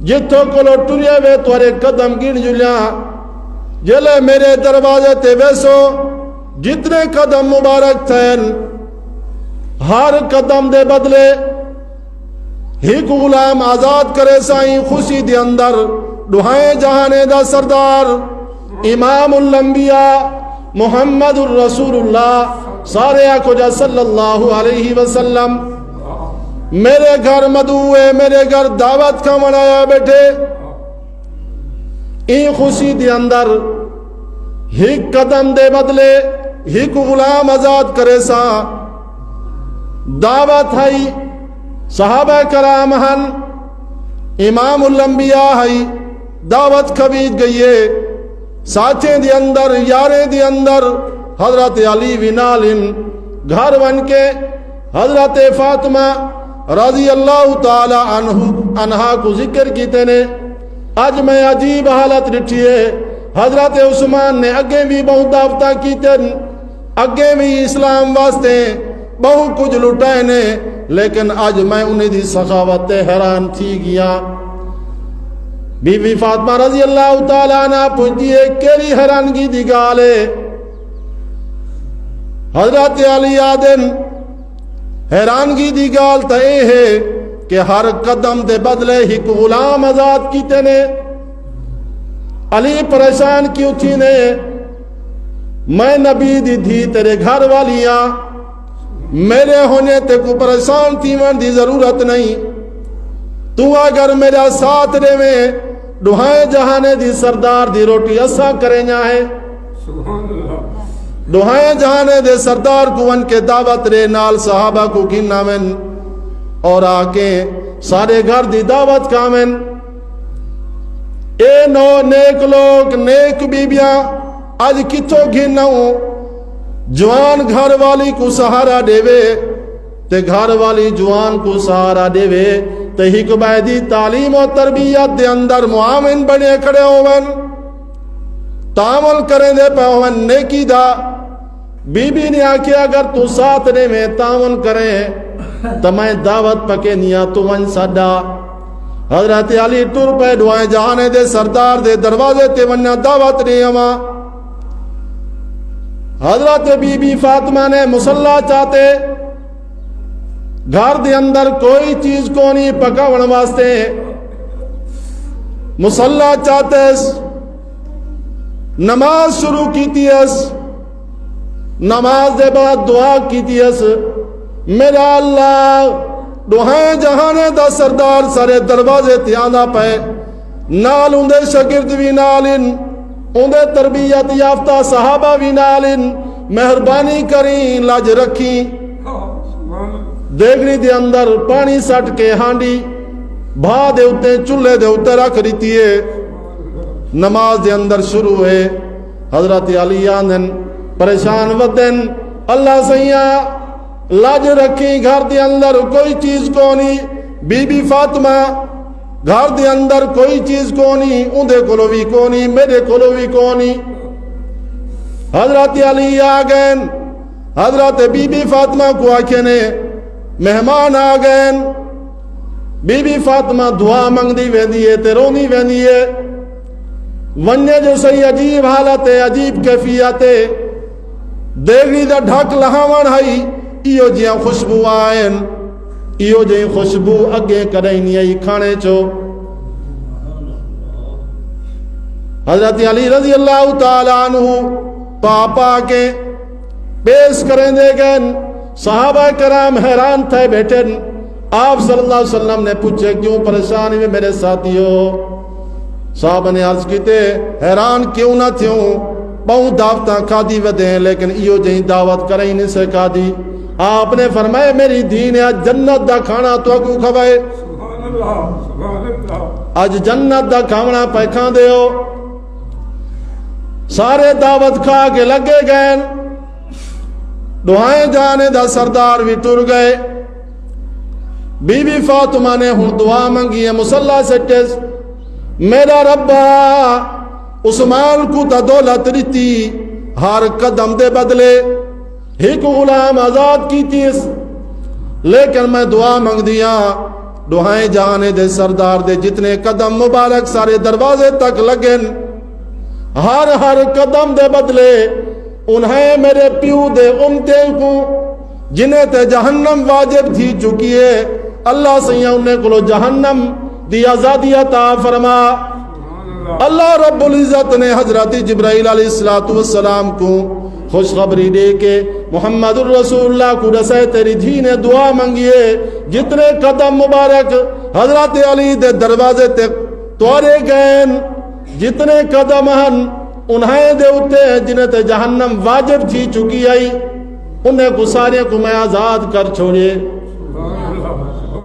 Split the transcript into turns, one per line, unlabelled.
جتوں کولو ٹریا وے تورے قدم گن جلیاں جلے میرے دروازے تے ویسو جتنے قدم مبارک تھین ہر قدم دے بدلے ایک غلام آزاد کرے سائیں خوشی دے اندر دعائیں جہانے دا سردار امام الانبیاء محمد الرسول اللہ سارے آکھو جا صلی اللہ علیہ وسلم میرے گھر مدعوے میرے گھر دعوت کا منایا بیٹھے این خوشی دے اندر ایک قدم دے بدلے ایک غلام آزاد کرے سا دعوت ہے صحابہ کرام ہن امام الانبیاء ہے دعوت کبید گئیے ساتھیں دی اندر یاریں دی اندر حضرت علی ونالن گھر ون کے حضرت فاطمہ رضی اللہ تعالی عنہا کو ذکر کیتے نے آج میں عجیب حالت رٹھیے حضرت عثمان نے اگے بھی بہت دعوتاں کیتے اگے بھی اسلام واسطے بہت کچھ لٹائے نے لیکن آج میں انہیں دی سخاوت حیران تھی گیا بی بی فاطمہ رضی اللہ تعالیٰ عنہ پوچھئے کیری حیرانگی دی گالے حضرت علی آدن حیرانگی دی گال تا اے ہے کہ ہر قدم دے بدلے ایک غلام آزاد کیتے نے علی پریشان کیوں تھی نے میں نبی دی تھی تیرے گھر والیاں میرے ہونے تے کو پریشان تھی من دی ضرورت نہیں تو اگر میرا ساتھ رے میں دعائیں جہانے دی سردار دی روٹی اسا کریں جائے دعائیں جہانے دے سردار کو ان کے دعوت رے نال صحابہ کو گننا من اور آکے سارے گھر دی دعوت کامن اے نو نیک لوگ نیک بیبیاں آج کتوں گھننا ہوں جوان گھر والی کو سہارا دے وے تے گھر والی جوان کو سہارا دے وے تے ہی کو بیدی تعلیم و تربیت دے اندر معامن بنے کھڑے ہوون تعامل کریں دے پہ ہوون نیکی دا بی بی نے آکے اگر تو ساتھ نے میں تعامل کریں تو میں دعوت پکے نیا تو من ساڈا حضرت علی ٹور پہ دعائیں جہانے دے سردار دے دروازے تے ونیا دعوت نے اما حضرت بی بی فاطمہ نے مصلح چاہتے گھر دے اندر کوئی چیز کو نہیں پکاون واسطے مصلح چاہتے نماز شروع کیتی اس نماز دے بعد دعا کیتی اس میرا اللہ دعائیں جہانے دا سردار سارے دروازے تیانا پہ نال اندے شگرد بھی نالن اندے تربیت یافتہ صحابہ بھی نالن مہربانی کریں لاج رکھیں دیگنی دے اندر پانی سٹ کے ہانڈی بھا دے اتے چلے دے اتے رکھ رہتی ہے نماز دے اندر شروع ہے حضرت علی آندن پریشان ودن اللہ سیاں لاج رکھی گھر دے اندر کوئی چیز کو نہیں بی بی فاطمہ گھر دے اندر کوئی چیز کو نہیں اندے کولو بھی کو نہیں میرے کولو بھی کو نہیں حضرت علی آگئن حضرت بی بی فاطمہ کو آکھے نے مہمان آگئن بی بی فاطمہ دعا منگ دی ویندی ہے تے رونی ویندی ہے ونیا جو صحیح عجیب حالت ہے عجیب کیفیت ہے دیگنی دا ڈھک لہاون ہائی ایو جیاں خوشبو آئین ایو جیاں خوشبو اگے کرینی آئی کھانے چو حضرت علی رضی اللہ تعالیٰ عنہ پاپا کے پیش کریں دے گئن صحابہ کرام حیران تھے بیٹھن آپ صلی اللہ علیہ وسلم نے پوچھے کیوں پریشانی میں میرے ساتھیوں صحابہ نے عرض کیتے حیران کیوں نہ تھیوں بہت دعوتاں کھا دی ودے ہیں لیکن ایو جہیں دعوت کریں نہیں سے کھا دی آپ نے فرمایا میری دین ہے جنت دا کھانا تو کو کھوائے آج جنت دا کھانا پہ کھان دے ہو سارے دعوت کھا کے لگے گئے دعائیں جانے دا سردار بھی ٹر گئے بی بی فاطمہ نے ہن دعا منگی ہے مصلح سٹس میرا ربا عثمان کو تا دولت رہتی ہر قدم دے بدلے ایک غلام آزاد کی تیس لیکن میں دعا منگ دیا دعائیں جانے دے سردار دے جتنے قدم مبارک سارے دروازے تک لگن ہر قدم دے بدلے انہیں میرے پیو دے امتے کو جنہیں تے جہنم واجب تھی چکی ہے اللہ سیاں انہیں کو جہنم دی آزادی عطا فرما۔ اللہ رب العزت نے حضرت جبرائیل علیہ السلام کو خوشخبری دے کے محمد الرسول اللہ کو رسے تیری دھی نے دعا منگیے جتنے قدم مبارک حضرت علی دے دروازے تک توڑے گئے جتنے قدم ہن انہیں دے اتے جنہیں تے جہنم واجب تھی چکی آئی انہیں کو سارے کو میں آزاد کر چھوڑے۔